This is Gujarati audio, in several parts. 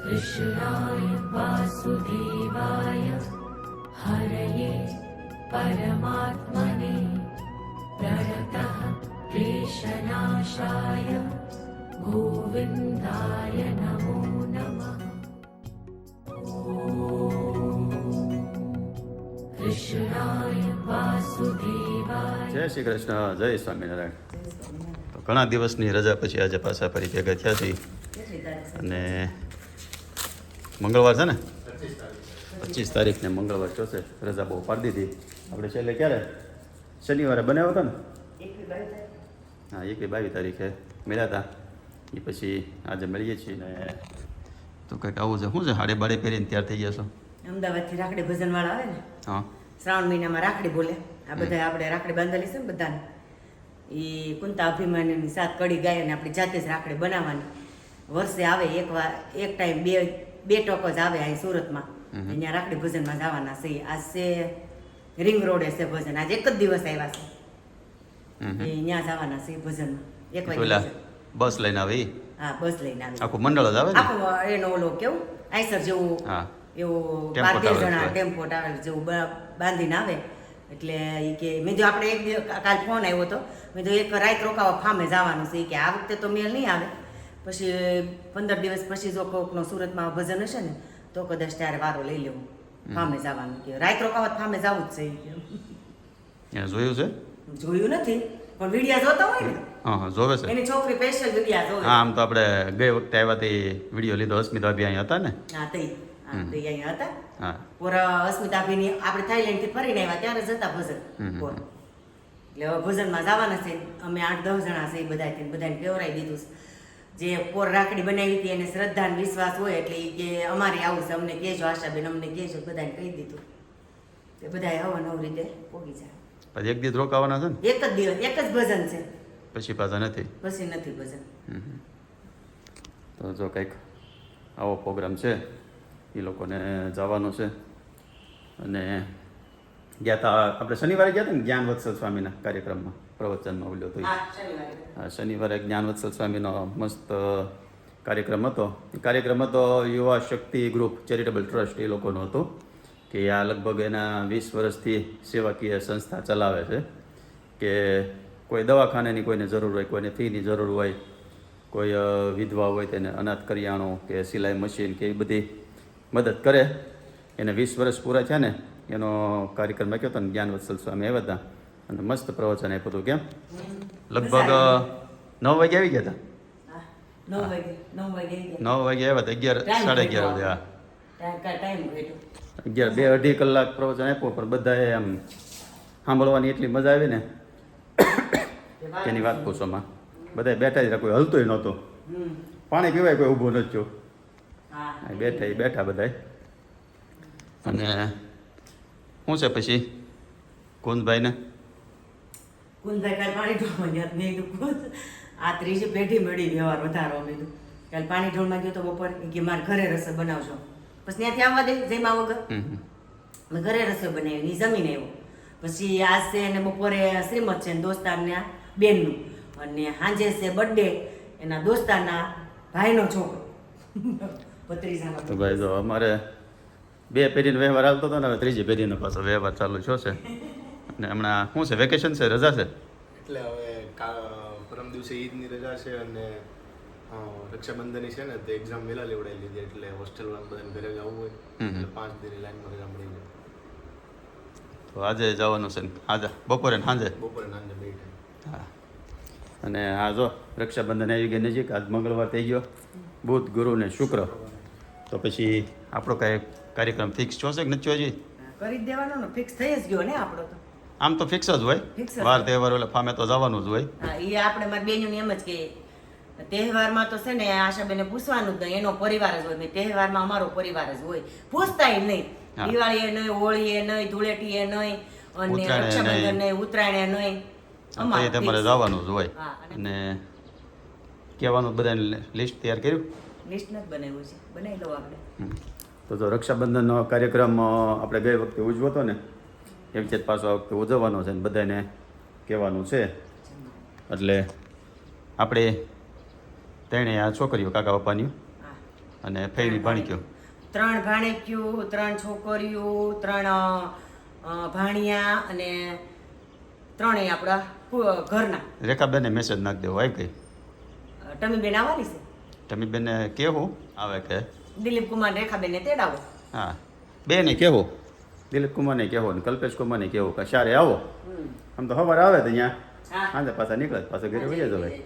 कृष्णाय वासुदेवाय हरये परमात्मने प्रणतः क्लेशनाशाय गोविन्दाय नमो नमः। कृष्णाय वासुदेवाय। जय श्री कृष्ण, जय स्वामीनारायण। તો ઘણા દિવસની રજા પછી આજે પાછા ફરી ભેગા થયા છીએ અને મંગળવાર છે ને 25 તારીખને મંગળવાર ચોસે રજા બહુ પાડી દીધી. આપણે છેલ્લે ક્યારે શનિવારે બનાવ્યો હતો ને? હા, 22 તારીખે મળ્યા હતા. એ પછી આજે મળીએ છીએ ને તો કંઈક આવું છે. શું છે હાડે બાડે પહેરીને તૈયાર થઈ ગયા છો? અમદાવાદથી રાખડી ભજનવાળા આવે ને, હા, શ્રાવણ મહિનામાં રાખડી બોલે. આ બધા આપણે રાખડી બાંધેલી છે ને બધાને, એ કુંતા અભિમાનની 7 કડી ગાય અને આપણી જાતે જ રાખડી બનાવવાની. વર્ષે આવે એક ટાઈમ બે ટોકો જ આવે અહીં સુરતમાં. અહીંયા રાખડી ભજનમાં જવાના છે. આજ છે રિંગ રોડે છે ભજન. આજ એક જ દિવસ આવ્યા છે. એ ત્યાં જવાના છે ભજનમાં 1 વાગે. બસ લઈને આવે? હા, બસ લઈને આવે. આખું મંડળ જ આવે ને? આખું એનો ઓલો કેવું આઈસર જેવું, હા, એવું ટેમ્પો 12 જણા ટ્રાવેલ્સ ટેમ્પો ટ્રાવેલ જેવું બાંધીને આવે. એટલે એ કે મેં જો આપણે એક દિવસ કાલ ફોન આવ્યો હતો, મેં તો એક રાત રોકાવા ફામે જવાનું છે. કે આ વખતે તો મેળ નહીં આવે, પછી 15 દિવસ પછી જો કોકનો સુરતમાં ભજન હશે ને તો કદાચ ત્યારે વારો લઈ લેવું ફામે જવાનું. કે રાત રોકાવા ફામે જવું જ છે. જોયું છે? જોયું નથી પણ વિડીયા જોતા હોય ને. હા, જોવે છે. એની છોકરી સ્પેશિયલ વિડીયા જોવે. હા, આમ તો આપણે ગઈ વખતે આવ્યા તે વિડીયો લીધો. અસ્મિતાભાઈ અહીંયા હતા ને? હા, તે અહીંયા હતા. હા, પૂરા અસ્મિતાભાઈની આપણે થાઈલેન્ડથી ફરીને આવ્યા ત્યારે જતા ભજન પોર. એટલે હવે ભજનમાં જવાના છે. અમે 8-10 જણા છે. બધાને કેવરાઈ દીધું છે. જે પોર રાખડી બનાવી હતી એને શ્રદ્ધા અને વિશ્વાસ હોય એટલે એ કે અમારે આવું છે, અમને કહેજો આશાબેન, અમને કહેજો. બધાને કહી દીધું. તે બધાએ હવે નવી રીતે પોગી જાય. પછી એક દિવસ રોકાવાના છે ને? એક જ દિવસ, એક જ ભજન છે. પછી પાછા નથી? પછી નથી ભજન. તો જો કંઈક આવો પ્રોગ્રામ છે, એ લોકોને જવાનું છે. અને ગયા હતા આપણે શનિવારે ગયા હતા ને જ્ઞાનવત્સલ સ્વામીના કાર્યક્રમમાં, પ્રવચનમાં બોલ્યો હતો. હા, શનિવારે. હા, શનિવારે જ્ઞાનવત્સલ સ્વામીનો મસ્ત કાર્યક્રમ હતો. એ કાર્યક્રમ હતો યુવા શક્તિ ગ્રુપ ચેરિટેબલ ટ્રસ્ટ, એ લોકોનો હતો. કે આ લગભગ એના 20 વર્ષથી સેવાકીય સંસ્થા ચલાવે છે. કે કોઈ દવાખાનાની કોઈને જરૂર હોય, કોઈને ફીની જરૂર હોય, કોઈ વિધવા હોય તેને અનાથ કરિયાણું કે સિલાઈ મશીન કે એ બધી મદદ કરે. એને 20 વર્ષ પૂરા થયા ને એનો કાર્યક્રમ રાખ્યો હતો ને જ્ઞાનવત્સલ સ્વામી આવ્યા હતા અને મસ્ત પ્રવચન આપ્યું હતું. કેમ લગભગ 9 વાગે આવી ગયા હતા? 9 વાગે 9 વાગે આવ્યા હતા. 11 સાડા 11 વાગે. હા, ટાઈમ ઘટ્યો. 2-2.5 કલાક પ્રવચન આપ્યું, પણ બધાએ આમ સાંભળવાની એટલી મજા આવી ને એની વાત પૂછોમાં. બધા બેઠા જ, કોઈ હલતોય નહોતો. પાણી પીવાય કોઈ ઊભું નથી થયું. બેઠા બધા. અને શું છે પછી કુંદભાઈને? કુંદભાઈ કાલે પાણી ઢોળમાં ગયા. મેં કીધું આ ત્રીજી પેઢી મળી વ્યવહાર વધારો. મેં કીધું કાલે પાણી ઢોળમાં ગયો તો બપોરે કે મારે ઘરે રસોઈ બનાવજો. પછી ત્યાંથી આવવા દે જમ્યા વગર. મેં ઘરે રસોઈ બનાવી, જમીને આવ્યો. પછી આજ છે એને બપોરે શ્રીમદ છે દોસ્તારના બેનનું, અને સાંજે છે બર્થડે એના દોસ્તારના ભાઈનો છોકરો ભત્રીજાનો. તો ભાઈ જો અમારે 2 પેઢીનો વ્યવહાર હાલતો હતો ને હવે 3જી પેઢીનો પાછો વ્યવહાર ચાલુ થયો છે. અને હમણાં શું છે, વેકેશન છે, રજા છે? એટલે હવે પરમ દિવસે ઈદની રજા છે અને રક્ષાબંધનની છે ને, તે એક્ઝામ વહેલા લેવડાવી લીધી એટલે હોસ્ટેલ વાળા બધાને ઘરે જવું હોય એટલે 5 દિનની લાઈનમાં રજા મળી જાય. તો આજે જવાનું છે ને? આજે બપોરે ને સાંજે? બપોરે સાંજે 2 ટાઈમ. હા. અને આ જો રક્ષાબંધન આવી ગઈ નજીક. આજ મંગળવાર થઈ ગયો, બુધ, ગુરુ ને શુક્ર. તો પછી આપણો કાંઈ કાર્યક્રમ ફિક્સ છો છે કે નથી? હજી કરી જ દેવાનો ને, ફિક્સ થઈ જ ગયો ને આપણો તો. આમ તો ફિક્સ જ હોય, વાર તહેવાર એટલે ફામે તો જવાનું જ હોય. હા, એ આપણે મારી બેનોને એમ જ કે તહેવારમાં તો છે ને આશાબેને પૂછવાનું જ નહીં, એનો પરિવાર જ હોય. તહેવારમાં અમારો પરિવાર જ હોય, પૂછતાય નહીં. દિવાળીએ નહીં, હોળીએ નહીં, ધૂળેટીએ નહીં, અને રક્ષાબંધન નહીં, ઉત્તરાયણે નહીં, અમારે તમારે જવાનું જ હોય. અને કહેવાનું બધાને લિસ્ટ તૈયાર કર્યું? લિસ્ટ નથી બનાવ્યું છે, બનાવી લો આપણે. તો જો રક્ષાબંધનનો કાર્યક્રમ આપણે ગઈ વખતે ઉજવો હતો ને એમ છે પાછો આ વખતે ઉજવવાનો છે ને બધાને કહેવાનું છે. એટલે આપણે તેણે આ છોકરીઓ કાકા પપ્પાની અને ફઈની ભાણક્યો 3 ભાણેક્યું, 3 છોકરીઓ, 3 ભાણિયા અને 3 આપણા ઘરના. રેખાબેને મેસેજ નાખી દેવો આવી ગઈ. ટમી બેન આવવાની છે. તમે બેને કેવું આવે કે દિલીપ કુમાર રેખાબેનને તેડાવો. હા બેને કહેવું, દિલીપ કુમારને કહેવો ને કલ્પેશ કુમારને કહેવું કે શારે આવો. આમ તો સવારે આવે તો અહીંયા હા. સાંજે પાછા નીકળે પાછા ઘરે વહી જવાય.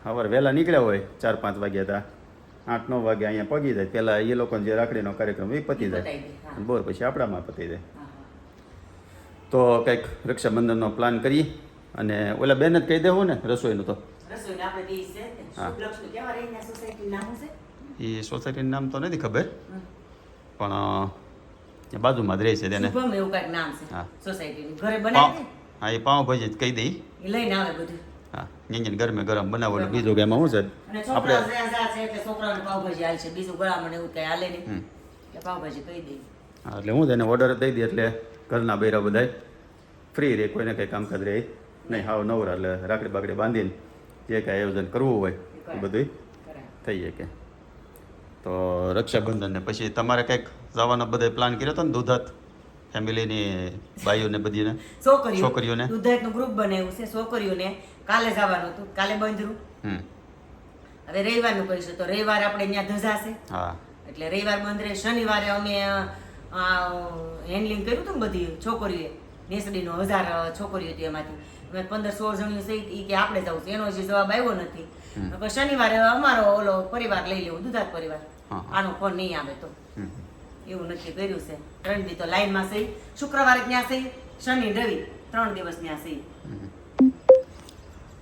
સવારે વહેલા નીકળ્યા હોય 4-5 વાગ્યા હતા 8-9 વાગે અહીંયા પગી જાય. પહેલાં એ લોકોને જે રાખડીનો કાર્યક્રમ એ પતી જાય અને બોર પછી આપણામાં પતી જાય. તો કંઈક રક્ષાબંધનનો પ્લાન કરી અને ઓલા બેન જ કહી દેવું ને રસોઈનું તો. રસોઈને આપણે દી છે તે હા. શુભલક્ષ્મી કેવા રહી ના સોસાયટીનું નામ શું છે? એ સોસાયટીનું નામ તો નથી ખબર પણ એ બાજુમાં જ રહે છે તેને. શુભમ એવું કાંઈક નામ છે હા. સોસાયટીનું. ઘરે બનાવી હા એ પાઉંભાજી જ કહી દઈ. દે એ લઈને આવે બધું. હા અહીંયા ગરમે ગરમ બનાવવાનું. બીજું કે એમાં શું છે અને આપણે છોકરાઓ જ્યાં જ્યાં છે એટલે છોકરાઓને પાવભાજી હાલશે. બીજું ગળામાં ને એવું કંઈ હાલે નહીં. હમ. એટલે પાવભાજી કહી દઈ. હા એટલે હું તેને ઓર્ડર દઈ દઈએ એટલે ઘરના બૈરા બધાય ફ્રી રહે, કોઈને કંઈ કામકાજ રહે નહીં. હાવ નવરા એટલે રાખડી બાકડી બાંધીને જે કાંઈ આયોજન કરવું હોય એ બધું થઈ જાય. કે તો રક્ષાબંધન ને પછી તમારે કંઈક જવાનો બધા પ્લાન કર્યો હતો ને દૂધાત ફેમિલીની બાઈઓને બધીને છોકરીઓને દૂધાતનું ગ્રુપ બનાવ્યું છે. છોકરીઓને કાલે જવાનું હતું, કાલે બંધરું. હવે રવિવારનું કહીશું તો રવિવાર આપણે ત્યાં ધજા છે હા એટલે રવિવાર બંધ રહે. શનિવારે અમે હેન્ડલિંગ કર્યું હતું ને બધી છોકરીઓએ. નેસડીનો 1000 છોકરીઓ હતી એમાંથી અમે 15-16 જણીઓ સહિત એ કે આપણે જવું છે. એનો હજી જવાબ આવ્યો નથી. તો શનિવારે અમારો ઓલો પરિવાર લઈ લેવું, દુધાત પરિવાર. હા. આનો ફોન નહીં આવે તો એવું નક્કી કર્યું છે. 3 દી તો લાઈનમાં સહી. શુક્રવારે ત્યાં સહી, શનિ રવિ 3 દિવસ ત્યાં સહી.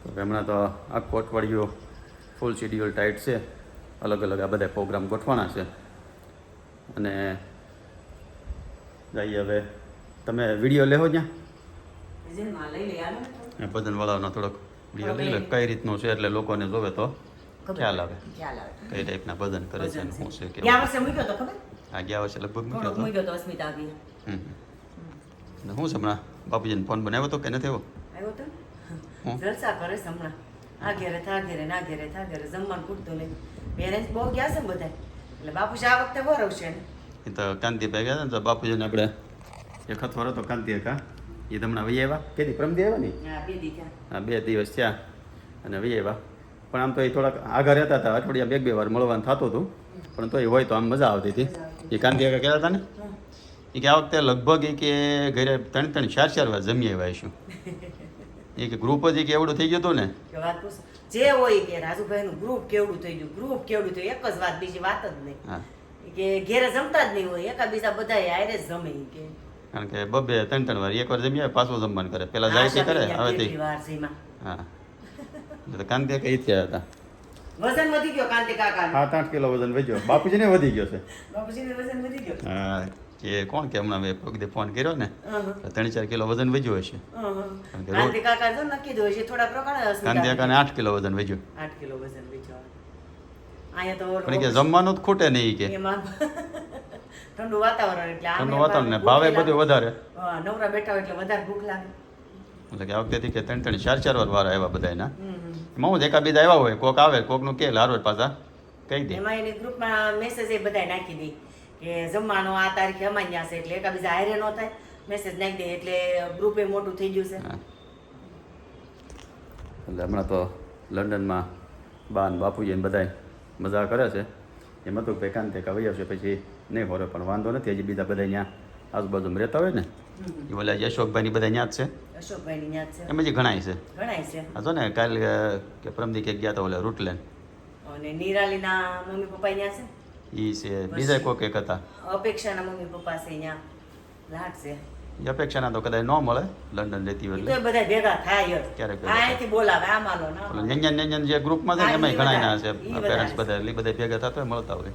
તો હમણાં તો આખું અઠવાડિયું ફૂલ શેડ્યુલ ટાઈટ છે. અલગ અલગ આ બધા પ્રોગ્રામ ગોઠવાના છે અને જઈએ હવે. તમે વિડીયો લેવો ત્યાં જેમાં લઈ લે હાલો ને તો. ભજનવાળાનો થોડોક વિડીયો લઈ લે કઈ રીતનું છે એટલે લોકોને જોવે તો ખબર ખ્યાલ આવે ખ્યાલ આવે. કઈ ટાઈપના ભજન કરે છે અને શું છે ગયા કેવું. વર્ષે મૂક્યો તો ખબર? આ ગયા વર્ષે લગભગ મૂક્યો ઘણો હતો. મૂક્યો તો અસ્મિતા આવી. અને શું છે હમણાં બાપુજીને ફોન બનાવ્યો હતો કે નથી આવ્યો? આવ્યો તો હું? જલસા કરે છે હમણાં. આ ઘેરે થા ઘેરે ના ઘેરે થા ઘેરે જમવાનું ખૂટતું નહીં. પેરેન્ટ્સ બહુ ગયા છે ને બધા એટલે બાપુજી આ વખતે વરવશે ને. એ તો કાંતિભાઈ ગયા હતા ને તો બાપુજીને આપણે એક હથવાર હતો કાંતિ કા એ હમણાં વહી આવ્યા. કેદી પ્રમદી આવ્યા ને? હા 2 દી થયા. હા 2 દિવસ થયા અને વહી આવ્યા. પણ આમ તો એ થોડાક આગળ રહેતા હતા. અઠવાડિયા 2 વાર મળવાનું થતું હતું પણ તો એ હોય તો આમ મજા આવતી હતી. એ કાંતિ કાકા કહેતા હતા ને એ કે આ વખતે લગભગ એ કે ઘરે 3-4 વાર જમી આવ્યા છું. એ કે ગ્રુપ જ કે એવડું થઈ ગયું હતું ને કે વાત પૂછો જે હોય કે રાજુભાઈનું ગ્રુપ કેવડું થઈ ગયું, ગ્રુપ કેવડું થયું, એક જ વાત, બીજી વાત જ નહીં. હા કે ઘેરે જમતા જ નહીં હોય, એકાબીજા બધા હારે જ જમે ઈ કે. કારણ કે 2-3 વાર એકવાર જમી આવે પાછું જમવાનું કરે. પેલા જાય તે કરે હવે તે કેટલી વાર છે એમાં. હા એટલે કાંતિ કાકા ઈ થયા હતા. વજન વધી ગયો કાંતિ કાકાનું. 7-8 કિલો વજન વધ્યો. બાપુજીને વધી ગયો છે. બાપુજીનું વજન વધી ગયો. હા કે કોણ કે હમણાં મેં પગદે ફોન કર્યો ને 3-4 કિલો વજન વધ્યું હશે. કારણ કે કાંતિ કાકા જો નક્કી જ હોય છે થોડા પ્રકારે કાંતિ કાકાને 8 કિલો વજન વધ્યું. 8 કિલો વજન વધ્યો. અહીંયા તો પણ એ કે જમવાનું જ ખૂટે નહીં કે એમાં ઠંડુ વાતાવરણ એટલે આને ઠંડુ વાતાવરણ ને ભૂખ ભાવે લાગે. બધું વધારે. હા, નવરા બેઠા હોય એટલે વધારે ભૂખ લાગે. એટલે કે આ વખતે કે 3-4 વાર આવ્યા બધા એના. એમાં હું એકાબીજા આવ્યા હોય કોક આવે કોકનું કે લારો પાછા કહી દે. એમાં એની ગ્રુપમાં મેસેજ એ બધાય નાખી દે કે જમવાનો આ તારીખે અમારી ત્યાં છે એટલે એકાબીજા હારે ન થાય મેસેજ નાખી દે એટલે ગ્રુપે મોટું થઈ ગયું છે. હા. એટલે હમણાં તો લંડનમાં બા ને બાપુજી ને બધાય મજા કરે છે. એમ હતું કે કાંતે કા વહી આવશે પછી નહીં હોરે પણ વાંધો નથી. હજી બીજા બધા ત્યાં આજુબાજુમાં રહેતા હોય ને એ ઓલા યશોકભાઈની બધા ત્યાં જ છે. અશોકભાઈની યાદ છે. એમ હજી ઘણાય છે. ઘણાય છે. આ જો ને કાલે કે પરમદી કે ગયા હતા ઓલા રૂટલેન્ડ અને નિરાલીના મમ્મી પપ્પા ત્યાં છે. એ છે. બીજા કોક એક હતા અપેક્ષાના મમ્મી પપ્પા છે ત્યાં લાટ છે. એ અપેક્ષાના તો કદાચ ન મળે લંડન રહેતી હોય ઈ તો એટલે બધા ભેગા થાય જ. ક્યારેક આ અહીંથી બોલાવે આ માનો ના ઓલા માનો. ન્યંજન જે ગ્રુપમાં છે ને એમાંય હા, ઈ ઘણા બધા. છે ઈ બધા પેરેન્ટ્સ છે. બધા એ બધા ભેગા થતા હોય મળતા હોય.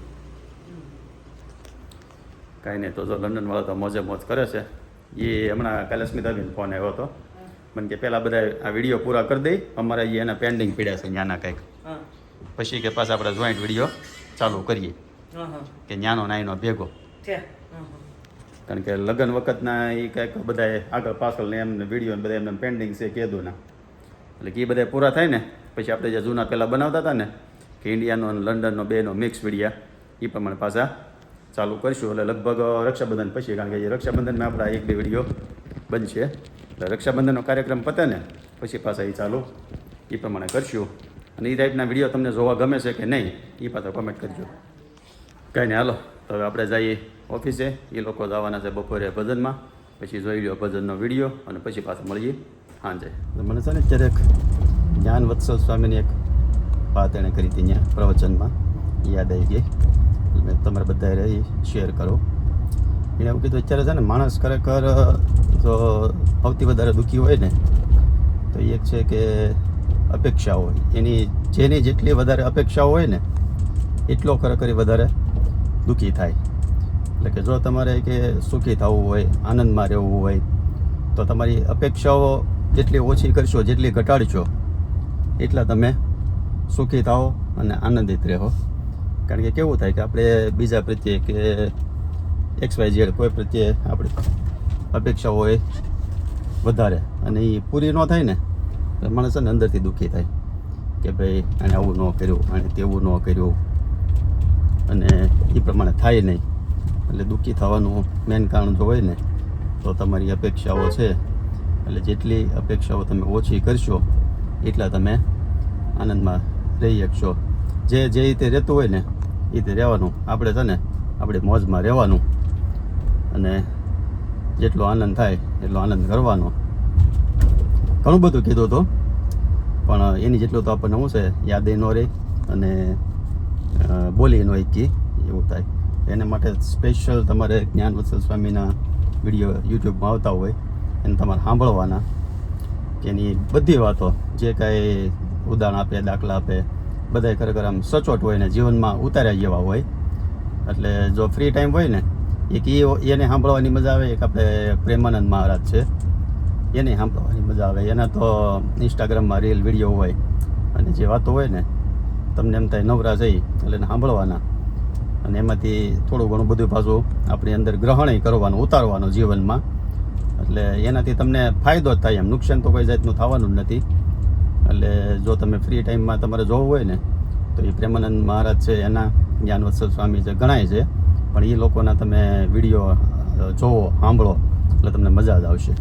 કાંઈ નહીં તો જો લંડન વાળા તો મોજે મોજ કરે છે. એ હમણાં કાલે સ્મિતાબેન ફોન આવ્યો હતો મને કે પહેલાં બધા આ વિડીયો પૂરા કરી દઈ અમારે એ એના પેન્ડિંગ પડ્યા છે ત્યાંના કંઈક હા પછી કે પાછા આપણે જોઈન્ટ વિડીયો ચાલુ કરીએ હા હા કે ન્યાનો નાઈનો ભેગો. છે. હા હા કારણ કે લગ્ન વખતના એ કંઈક બધાએ આગળ પાછળ ને એમને વિડીયો બધા એમને પેન્ડિંગ છે કીધું ના એટલે કે એ બધા પૂરા થાય ને પછી આપણે જે જૂના પહેલાં બનાવતા હતા ને કે ઇન્ડિયાનો અને લંડનનો બેનો મિક્સ વિડીયા એ પ્રમાણે પાછા ચાલુ કરીશું. એટલે લગભગ રક્ષાબંધન પછી, કારણ કે એ રક્ષાબંધનમાં આપણા 1-2 વિડીયો બનશે. એટલે રક્ષાબંધનનો કાર્યક્રમ પતે ને પછી પાછા એ ચાલુ એ પ્રમાણે કરશું. અને એ ટાઈપના વિડીયો તમને જોવા ગમે છે કે નહીં એ પાછા કોમેન્ટ કરજો. કાંઈ નહીં, હાલો તો હવે આપણે જઈએ ઓફિસે. એ લોકો જવાના છે બપોરે ભજનમાં, પછી જોઈ લો ભજનનો વિડીયો અને પછી પાછા મળીએ સાંજે. મને છે ને અત્યારે એક જ્ઞાન વત્સલ સ્વામીની એક વાત એણે કરી હતી ત્યાં પ્રવચનમાં, યાદ આવી ગઈ. મેં તમારે બધાએ રહી શેર કરો. એણે એવું કીધું અત્યારે છે ને માણસ ખરેખર જો સૌથી વધારે દુઃખી હોય ને તો એક છે કે અપેક્ષા હોય એની, જેની જેટલી વધારે અપેક્ષાઓ હોય ને એટલો ખરેખર વધારે દુઃખી થાય. એટલે કે જો તમારે કે સુખી થવું હોય, આનંદમાં રહેવું હોય તો તમારી અપેક્ષાઓ જેટલી ઓછી કરશો, જેટલી ઘટાડશો એટલા તમે સુખી થાઓ અને આનંદિત રહો. કારણ કે કેવું થાય કે આપણે બીજા પ્રત્યે કે XYZ કોઈ પ્રત્યે આપણી અપેક્ષાઓ હોય વધારે અને એ પૂરી ન થાય ને તો માણસ છે ને અંદરથી દુઃખી થાય કે ભાઈ આણે આવું ન કર્યું, આણે તેવું ન કર્યું, અને એ પ્રમાણે થાય નહીં. એટલે દુઃખી થવાનું મેઇન કારણ જો હોય ને તો તમારી અપેક્ષાઓ છે. એટલે જેટલી અપેક્ષાઓ તમે ઓછી કરશો એટલા તમે આનંદમાં રહી શકશો. જે રીતે રહેતું હોય ને એ રીતે રહેવાનું. આપણે છે ને આપણે મોજમાં રહેવાનું અને જેટલો આનંદ થાય એટલો આનંદ કરવાનો. ઘણું બધું કીધું હતું પણ એની જેટલું તો આપણને શું છે યાદ ન રહે અને બોલી ન શકી એવું થાય. એના માટે સ્પેશિયલ તમારે જ્ઞાન વત્સલ સ્વામીના વિડીયો યુટ્યુબમાં આવતા હોય એને તમારે સાંભળવાના કે એની બધી વાતો જે કાંઈ ઉદાહરણ આપે, દાખલા આપે, બધાય ખરેખર આમ સચોટ હોય ને જીવનમાં ઉતાર્યા જેવા હોય. એટલે જો ફ્રી ટાઈમ હોય ને એક એને સાંભળવાની મજા આવે. એક આપણે પ્રેમાનંદ મહારાજ છે એને સાંભળવાની મજા આવે. એના તો ઇન્સ્ટાગ્રામમાં રીલ વિડીયો હોય અને જે વાતો હોય ને તમને એમ થાય નવરા જઈ એટલે એને સાંભળવાના અને એમાંથી થોડું ઘણું બધું પાછું આપણી અંદર ગ્રહણ કરવાનું, ઉતારવાનું જીવનમાં. એટલે એનાથી તમને ફાયદો જ થાય, એમ નુકસાન તો કોઈ જાતનું થવાનું જ નથી. એટલે જો તમે ફ્રી ટાઈમમાં તમારે જોવું હોય ને તો એ પ્રેમાનંદ મહારાજ છે એના, જ્ઞાન વત્સલ સ્વામી છે, ઘણાય છે, પણ એ લોકોના તમે વિડીયો જોવો, સાંભળો એટલે તમને મજા જ આવશે.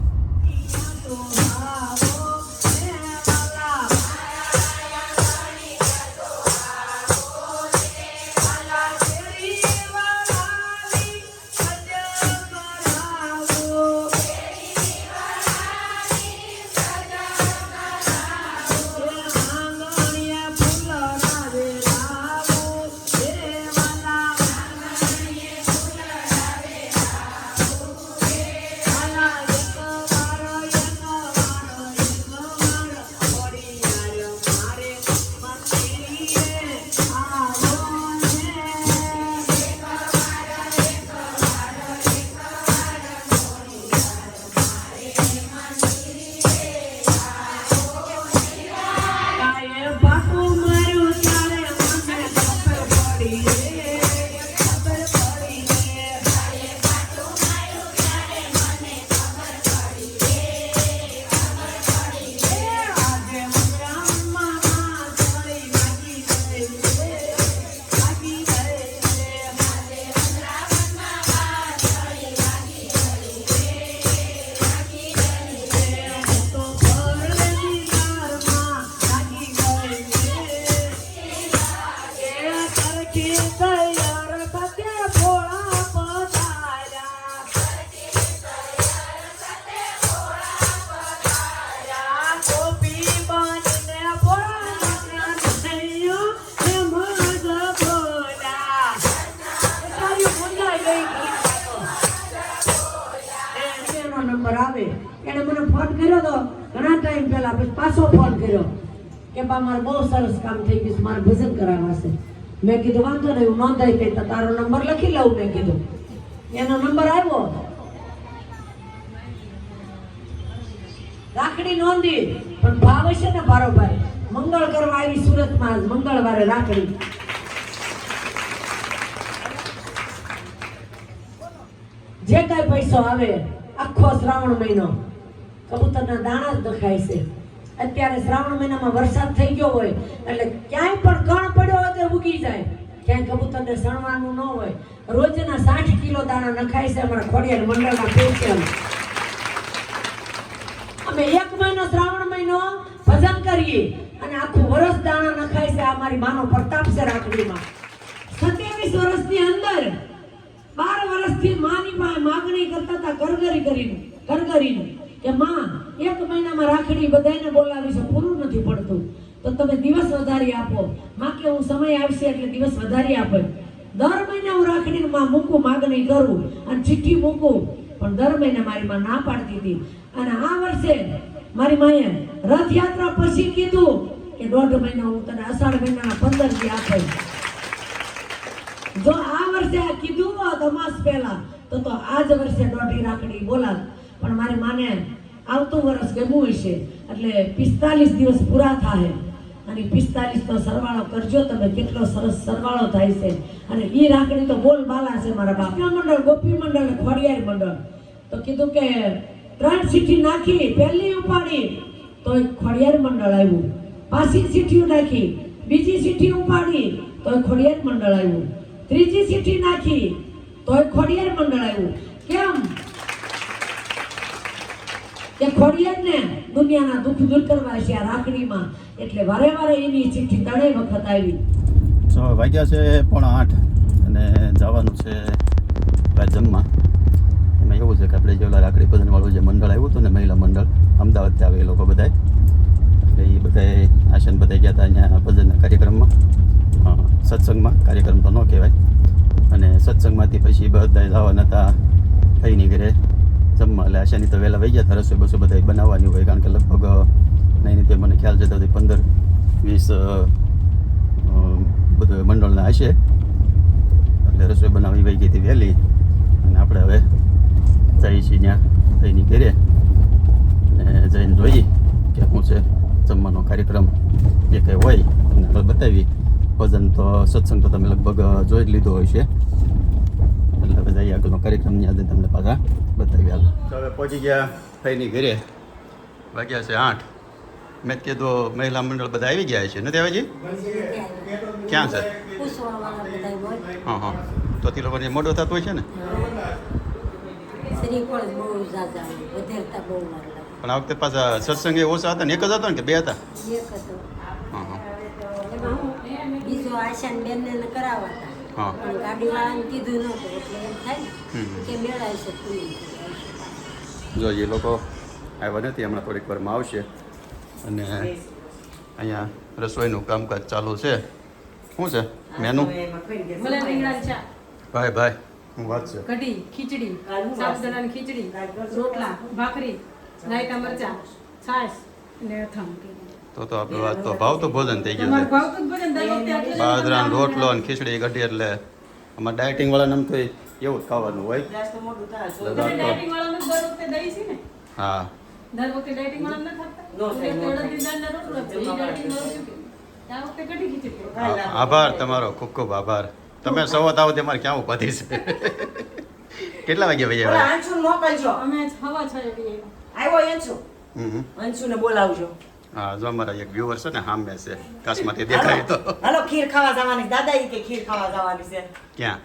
આવે એને મને ફોન કર્યો તો ઘણા ટાઈમ પહેલા, પછી પાછો ફોન કર્યો કે બા મારે બહુ સરસ કામ થઈ ગયું, મારે ભજન કરાવવા છે. મેં કીધું વાંધો નહીં, હું નોંધાઈ ગઈ તો તારો નંબર લખી લઉં. મેં કીધું એનો નંબર આવ્યો, રાખડી નોંધી, પણ ભાવ હશે ને બારોબાર. મંગળ કરવા આવી સુરતમાં મંગળવારે રાખડી. જે કાંઈ પૈસો આવે આખો શ્રાવણ મહિનો કબૂતરના દાણા જ નખાય છે. અત્યારે શ્રાવણ મહિનામાં વરસાદ થઈ ગયો હોય એટલે ક્યાંય પણ કણ પડ્યો હોય તો ઉગી જાય. ક્યાંય કબૂતરને સણવાનું ન હોય. રોજના 60 કિલો દાણા નખાય છે અમારા ખોડિયાર મંડળના સ્પેશિયલ. અમે 1 મહિનો શ્રાવણ મહિનો ભજન કરીએ અને આખું વર્ષ દાણા નખાય છે. આ મારી માનો પ્રતાપ છે રાખડીમાં. 27 વર્ષની અંદર 12 વર્ષથી માની પાસે માગણી કરતા હતા કરગરીને કે માં 1 મહિનામાં રાખડી બધાને બોલાવી છે, પૂરું નથી પડતું, તો તમે દિવસ વધારી આપો. માં કે હું સમય આવશે એટલે દિવસ વધારી આપે. દર મહિને હું રાખડીને માં મૂકું, માગણી કરું અને ચિઠ્ઠી મૂકું, પણ દર મહિને મારી માં ના પાડતી હતી. અને આ વર્ષે મારી માએ રથયાત્રા પછી કીધું કે 1.5 મહિનો હું તને અષાઢ મહિનાના 15 દી આપે. જો આ વર્ષે આ કીધું હોત અમાસ પહેલા તો આ જ વર્ષે 1.5 રાખડી બોલાત. પણ મારી માને આવતું વર્ષ ગમ્યું હશે એટલે 45 દિવસ પૂરા થાય અને 45 તો સરવાળો કરજો તમે, કેટલો સરસ સરવાળો થાય છે. અને ઈ રાખડી તો બોલ બાલા છે મારા બાપ મંડળ, ગોપી મંડળ, ખોડિયાર મંડળ. તો કીધું કે 3 ચિઠ્ઠી નાખી, પહેલી ઉપાડી તો ખોડિયાર મંડળ આવ્યું. પાછી ચિઠ્ઠી નાખી, બીજી ચિઠ્ઠી ઉપાડી તો ખોડિયાર મંડળ આવ્યું. ત્રીજી ચિઠ્ઠી નાખી તોય ખોડિયાર મંડળ આવ્યું. કેમ કે ખોડિયારને દુનિયાના દુઃખ દૂર કરવા છે આ રાખડીમાં, એટલે વારે વારે એની ચિઠ્ઠી 3 વખત આવી. વાગ્યા છે 7:45 અને જવાનું છે બહાર જમવા. એમાં એવું છે કે આપણે જે ઓલા રાખડી ભજનવાળું જે મંડળ આવ્યું હતું ને, મહિલા મંડળ અમદાવાદથી આવે એ લોકો બધા, એટલે એ બધા આશન બધા ગયા હતા અહીંયા ભજનના કાર્યક્રમમાં, સત્સંગમાં. કાર્યક્રમ તો ન કહેવાય. અને સત્સંગમાંથી પછી બધા જવાના હતા થઈને ઘરે જમવા. એટલે આશાની તો વહેલા વહી ગયા હતા. રસોઈ બસો બધા બનાવવાની હોય, કારણ કે લગભગ નહીં તે મને ખ્યાલ છે તો 15-20 બધું મંડળના હશે, એટલે રસોઈ બનાવી વહી ગઈ હતી વહેલી. અને આપણે હવે જઈએ છીએ ત્યાં થઈને ઘરે અને જઈને જોઈએ કે શું છે જમવાનો કાર્યક્રમ જે કંઈ હોય તમને આપણે બતાવી. ભજન તો સત્સંગ તો તમે લગભગ જોઈ જ લીધો હોય છે, એટલે હવે જઈએ આગળનો કાર્યક્રમ યાદ તમને પાછા બતાવી. હાલ તો હવે પહોંચી ગયા થઈને ઘરે. વાગ્યા છે 8. મેં કીધું મહિલા મંડળ બધા આવી ગયા છે, નથી આવી? ક્યાં છે? હા હા, તો તે લોકોને મોડું થતું હોય છે ને. પણ આ વખતે પાછા સત્સંગ એ ઓછા હતા ને? એક જ હતો ને કે 2 હતા? હા હા બીજો આશાન બેનને કરાવતા. હા. ગાડીવાળાને કીધું નહોતું એટલે એમ થાય કે મેળાય છે પૂરી. જો એ લોકો આવ્યા નથી, હમણાં થોડીક વારમાં આવશે. અને અહીંયા રસોઈનું કામકાજ ચાલુ છે. શું છે મેનુ? ભાઈ હું વાત છે. કઢી, ખીચડી, સાબુદાણાની ખીચડી, રોટલા, ભાખરી, રાયતા મરચાં, છાશ અને અથાણું. તો આપણે વાત તો ભાવતું ભોજન થઈ ગયું છે. બાજરાનો રોટલો અને ખીચડી કઢી, એટલે અમારે ડાયટિંગ વાળાને આમ તો એવું જ ખાવાનું હોય. હા, આભાર તમારો, ખૂબ ખૂબ આભાર. તમે સવાત આવો તે મારે ક્યાં ઉપાધિ છે. કેટલા વાગ્યા ભાઈ? અંશુ મોકલજો. અમે 6:30 આવ્યો અંશુ. અંશુને બોલાવજો. હા, જો અમારા એક વ્યુઅર છે ને સામે છે, કાશમાંથી દેખાય તો. હાલો ખીર ખાવા જવાની. દાદા ઈ કે ખીર ખાવા જવાની છે. ક્યાં?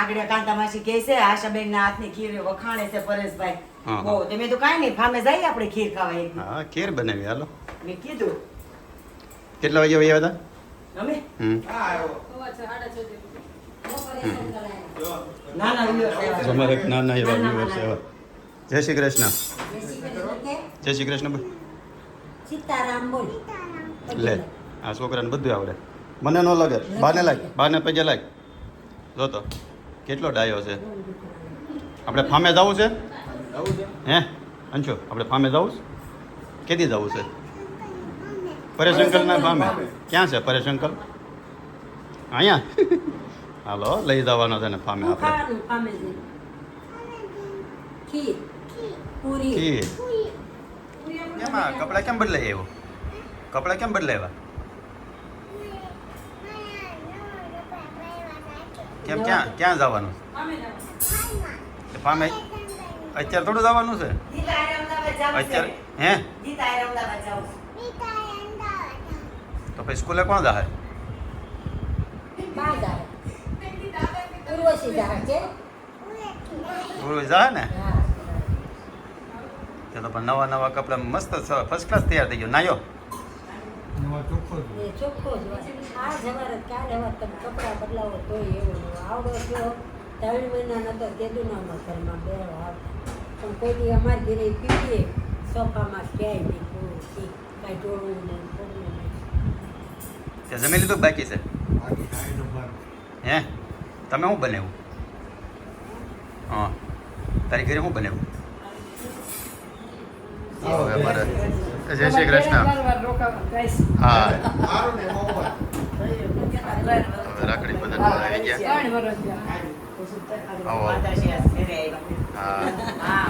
આગળ કાંતા માસી કહે છે આશાબેન ના હાથની ખીર વખાણે છે પરેશભાઈ. હા. બહુ તમે તો કાંઈ નહીં, ફામે જઈએ આપણે ખીર ખાવા એક દી. હા, ખીર બનાવી. હાલો. મેં કીધું કેટલા વાગ્યા ભાઈ આવ્યા અમે હતા? ના ના વિડીયો છે. અમારે એક નાના એવા વ્યુઅર છે એવા. જય શ્રી કૃષ્ણ. જય શ્રી કૃષ્ણ ભાઈ. સીતારામ બોલ. લે, આ છોકરાને બધું આવડે. મને ન લાગે. બાને લાગ, બાને પગે લાગ. જો તો કેટલો ડાયો છે. આપણે ફામે જવું છે? હે અંશુ, આપણે ફામે જવું છે? કેદી જવું છે? પરેશ અંકલના ફામે. ક્યાં છે પરેશ અંકલ? અહીંયા. હાલો, લઈ જવાનો છે ને ફામે આપણે. ખાવાનું પામે છે. ખીર, પૂરી. ખીર. એમાં કપડાં કેમ બદલાય એવું? કપડાં કેમ બદલાવ્યા? કેમ ક્યાં જવાનું? ફામે અત્યારે થોડું જવાનું છે? ગીતા આયરા અમદાવાદ જાવું છે. અત્યારે હે? ગીતા આયરા અમદાવાદ જાવું છે. તો પછી સ્કૂલે કોણ જાય? બા જાય. ઉર્વશી જા છે પૂરું જા ને હા તે તો પણ નવા નવા કપડા મસ્ત ફર્સ્ટ ક્લાસ તૈયાર થઈ ગયો નાયો એ ચોખ્ખો જ હોય. આ જવારત કાલ હવે તમે કપડાં બદલાવો તોય એવું ન હોય. આવડો જો 3 મહિના નતો કેદુનામાં ઘરમાં બેહવા આવતા પણ કોઈ દી અમારી ઘરે પીવીએ સોફામાં ક્યાંય નહીં પૂરું કી કાંઈ ટોળવું નહીં પૂરું નહીં. તે જમી લીધું કે બાકી છે હે તમે શું બનાવ્યું હા તારી ઘરે શું બનાવ્યું હવે અમારે જય શ્રી કૃષ્ણ હા હવે રાખડી બધા આવી ગયા આવો હા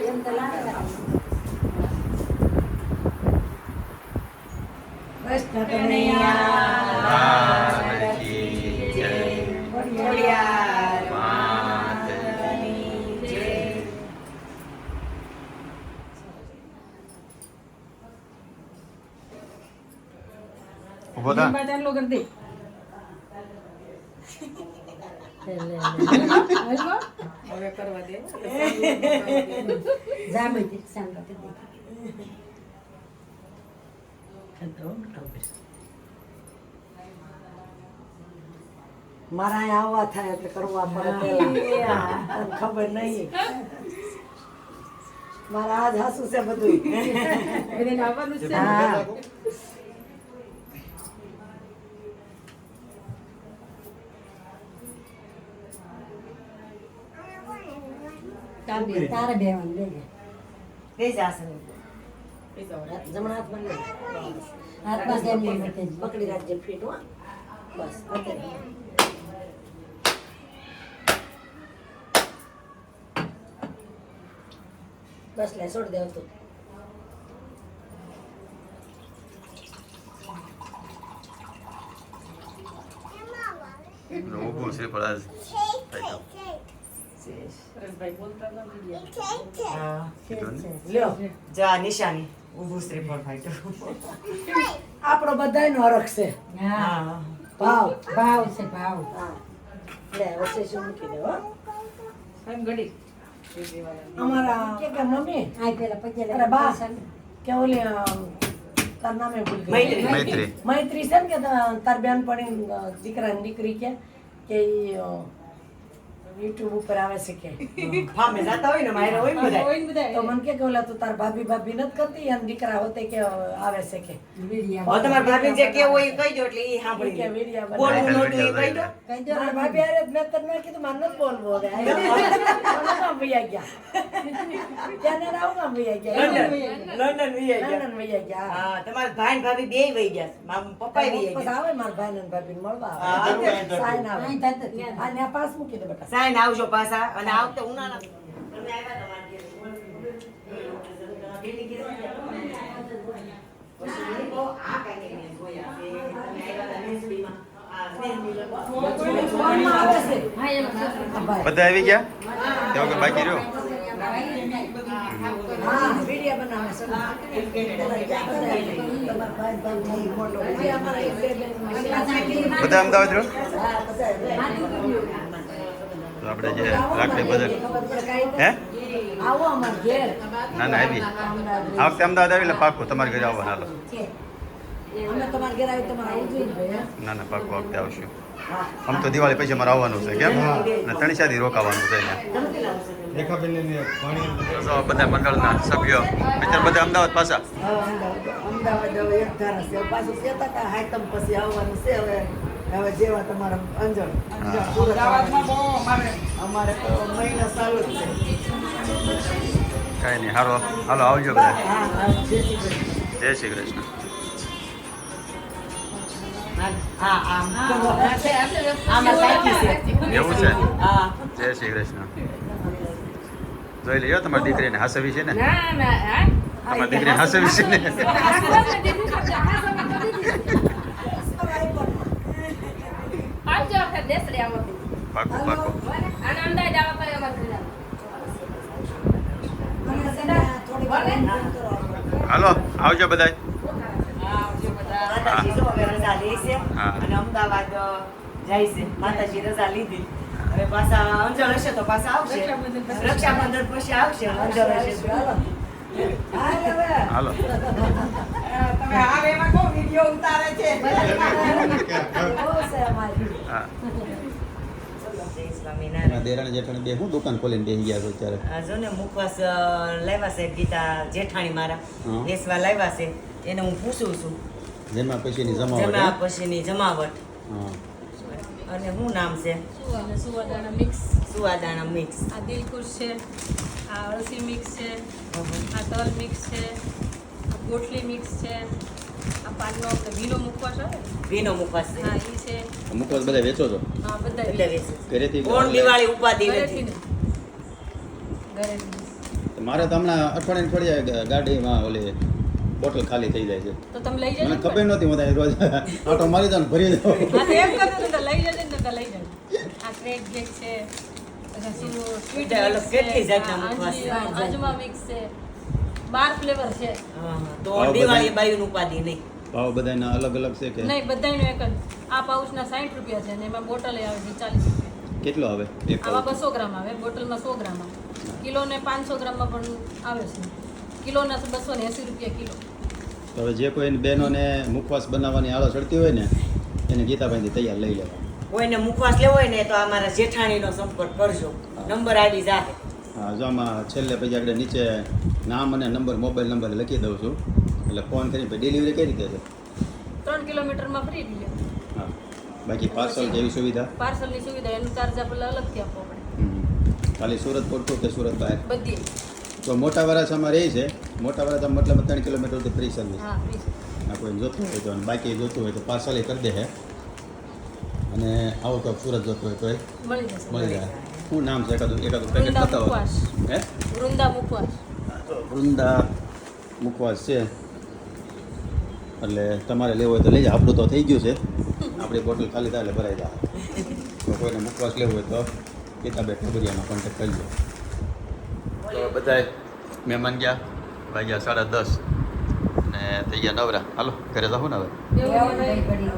એમ તો લાગે ઉભો થા ચાલુ કરી દે હવે કરવા દે જામે સંગ કરી દે મારા અહીંયા આવવા થાય એટલે કરવા પડે પહેલા. તને ખબર નહીં મારા આજ હાસુ છે બધું બધાને આવવાનું જ છે ને. હા તારે બેવાનું લેજે બે જાશે જમણા હાથમાં લે હાથમાં જેમ નહીં મૂકે જ. પકડી રાખજે ફીટ હો બસ અત્યારે બસ લે છોડ દેવ તું ઊભું છે પણ આજ પરેશભાઈ બોલતા નથી. હા કીધું ને લ્યો જા નિશાની ઊભું શ્રીફળ ફાટ્યું આપણો બધાયનો હરખ છે હા હા ભાવ ભાવ છે ભાવ હા લે વચ્ચે શું મૂકી દે હો એમ ઘડી અમારા કે મમ્મી આ પેલા પછી અરે બા કે ઓલી તાર નામે ભૂલ ગઈ મૈત્રી. મૈત્રી મૈત્રી છે ને કે તાર બેન પડી દીકરા ને દીકરી કે યુટ્યુબ ઉપર આવે છે કે ફામે જાતા હોય ને મારે હોય ને બધાય. હોય ને બધાય. તો મને કે ઓલા તું તાર ભાભી ભાભી નથી કરતી અને દીકરા હોતે કે આવે છે કે હવે તમારા ભાભી જે કેવું હોય એ કહી દો એટલે એ સાંભળી કે લે. વીડિયા બનાવે. બોલવું નહોતું એ કહી દો. કઈ દો મારા ભાભી હારે મેં તને ના કીધું મારે નથી બોલવું હવે મને કામ વૈયા ગયા ત્યાં ને આવું કામ વૈયા ગયા લંડન વહી ગયા. લંડન વૈયા ગયા હા તમારા ભાઈ ને ભાભી બેય વહી ગયા છે. મારા પપ્પાય વહી પછી ગયા. આવે મારા ભાઈ ને ભાભી મળવા હા, આવે આવે. સાઈન આવે અહીં થતું જ. આ ને પાસ મૂકી દે બેટા સાઈન આવજો પાછા અને આ વખતે ઉનાળા તમે આવ્યા તમારા ઘરે. પેલી ઘરે પછી મને કહો, આ કાંઈ નહીં જોયા છે. તમે આવ્યા હતા નેસડીમાં. આ સ્નેહમિલન. ફોનમાં આવે છે હા એમ હા, ભાઈ. બધા આવી ગયા તેઓ કે બાકી રહ્યો હા વિડિયા બનાવે છે તમારા ભાઈ ભાઈ મોટો અમારા એક બે બેન બધા અમદાવાદ રહ્યો હા બધા તો આપણે જે રાખડી બધા ખબર પડે કાંઈ હે આવો અમાર ઘેર ના ના આવી આ વખતે અમદાવાદ આવી એટલે પાકું તમારે ઘરે આવવાનું હાલો અમે તમારા ઘેર આવી તમારે આવવું જોઈએ ને ભાઈ ના ના પાકું આ વખતે આવશું આમ તો દિવાળી પછી અમારે આવવાનું છે કેમ અને 3-4 દી રોકાવાનું છે અહીંયા તો બધા મંડળના સભ્યો મિત્ર બધા અમદાવાદ પાછા અમદાવાદ હવે એક ધારા છે પાછું કહેતા હતા હાયતમ પછી આવવાનું છે હવે હવે જેવા તમારા અંજળ સુરત અમારે તો મહિનો ચાલુ જ છે કાંઈ નહીં હાલો હાલો આવજો બધા હા હા જય શ્રી કૃષ્ણ જય શ્રી કૃષ્ણ હા આમાં સાચી છે. એવું છે હા જય શ્રી કૃષ્ણ જોઈ લઈએ તમારી દીકરીને હાસવી છે ને ના ના હા તમારી દીકરીને હાસવી છે ને પાકું પાકું હાલો આવજો બધાય માતાજી જો હવે રજા લે છે હા. અને અમદાવાદ જાય છે માતાજી રજા લીધી હવે પાછા અંજળ હશે તો પાછા આવશે રક્ષાબંધન પછી. રક્ષાબંધન પછી આવશે અંજળ હશે હાલો તમે હાલ એમાં કો વિડિયો ઉતારે છે બહુ છે અમારી હા જય સ્વામિનારાયણ. દેરાણી જેઠાણી બે હું દુકાન ખોલીને બેસી ગયા છો અત્યારે આ જો ને મુખવાસ લાવ્યા છે ગીતા જેઠાણી મારા હા. વેસવા લાવ્યા છે એને હું પૂછું છું જેમાં પછીની જમાવટ જમા હે? પછીની જમાવટ હા અને શું નામ છે અને સુવાદાણા મિક્સ. સુવાદાણા મિક્સ. આ દિલખુશ છે, આ અળસી મિક્સ છે, આ તલ મિક્સ છે, આ ગોટલી મિક્સ છે, આ પાનનો આપણે ભીનો મુખવાસ આવે ને, ભીનો મુખવાસ છે હા ઈ છે. મુખવાસ બધા વેચો છો હા બધા એટલે વેચે છે. ઘરેથી કોણ દિવાળી ઉપાધિ ઘરેથી નથી ને ઘરેથી. મારે તો હમણાં અઠવાડિયે ગાડીમાં ઓલી બોટલ ખાલી થઈ જાય છે તો તમે લઈ જજો મને ને ખબર નહોતી હું ત્યાં રોજ આટો મારી જાઉં ને ભરી જાઉં હા તો એમ કરજો ને તો લઈ જજો ને તો લઈ જજો. આ ક્રેક બ્લેક છે, પછી શું સ્વીટ બધા અલગ મિક્સ કેટલી છે, જાતના આ મુખવાસ છે. અજમા મિક્સ છે, 12 ફ્લેવર છે. હા, તો આવા દિવાળી બધા- બાયુની ઉપાધિ નહીં ભાવ બધાના અલગ અલગ છે કે નહીં બધાયનું એક જ. આ પાઉચના 60 રૂપિયા છે અને એમાં બોટલ આવે છે 40 રૂપિયા. કેટલો આવે એક આમાં પાઉચ? 200 ગ્રામ આવે, બોટલમાં 100 ગ્રામ આવે. કિલોને 500 ગ્રામમાં પણ આવે છે. કિલોના 280 રૂપિયા કિલો. તો હવે જે કોઈ બહેનોને મુખવાસ બનાવવાની આળસ ચડતી હોય ને એને ગીતાભાઈથી તૈયાર લઈ લેવા કોઈને મુખવાસ લેવો હોય ને તો આ મારા જેઠાણીનો સંપર્ક કરજો નંબર આવી જાય હા જો આમાં છેલ્લે પછી આપણે નીચે નામ અને નંબર મોબાઈલ નંબર લખી દઉં છું એટલે ફોન કરીને પછી ડિલિવરી કઈ રીતે છે 3 કિલોમીટરમાં ફ્રી ડિલિવરી. હા બાકી પાર્સલ જેવી સુવિધા પાર્સલની સુવિધા એનું ચાર્જ આપણે અલગથી આપવો પડે. ખાલી સુરત પૂરતું કે સુરત બહાર બધી તો મોટા વરાછામાં રહી છે મોટા વરાછા મતલબ 3 કિલોમીટર ફ્રી સર્વિસ હા ફ્રી છે. આ કોઈ જોતું હોય તો અને બાકી જોતું હોય તો પાર્સલ કરી દે અને આઉટ ઓફ સુરત જોતું હોય તો એ મળી જશે. મળી જાય શું નામ છે એકાદું પેકેટ વૃંદા બતાવો મુખવાસ. હે વૃંદા મુખવાસ. તો વૃંદા મુખવાસ છે એટલે તમારે લેવો હોય તો લઈ જાઓ આપણું તો થઈ ગયું છે આપણી બોટલ ખાલી થાય એટલે ભરાઈ જાય તો કોઈને મુખવાસ લેવો હોય તો ગીતાબેન ઠબરિયાનો કોન્ટેક્ટ કરજો તો બધાય મહેમાન ગયા વાગ્યા 10:30 ને થઈ ગયા નવરા હાલો ઘરે જાઉં ને હવે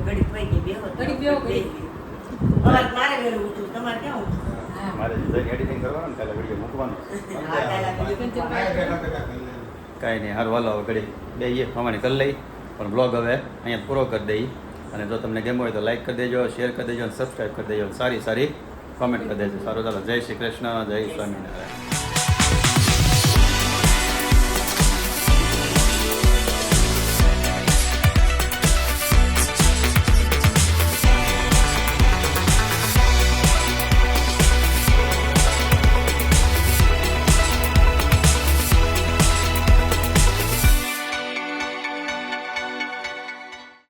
ઘડીક પડી ગઈ બેહો ઘડીક બેહો, ઘડીક. અમારે મારે વહેલું ઊઠું તમારે ક્યાં ઊઠું મારે એડિટિંગ કરવાનું ને કાલે વિડીયો મૂકવાનો કાંઈ નહીં હારું હાલો હવે ઘડી બેહીએ ખવાની કરી લઈ પણ બ્લોગ હવે અહીંયા પૂરો કરી દઈ અને જો તમને ગમ્યો હોય તો લાઈક કરી દેજો શેર કરી દેજો અને સબસ્ક્રાઈબ કરી દેજો સારી સારી કોમેન્ટ કરી દેજો સારું ચાલો જય શ્રી કૃષ્ણ જય સ્વામિનારાયણ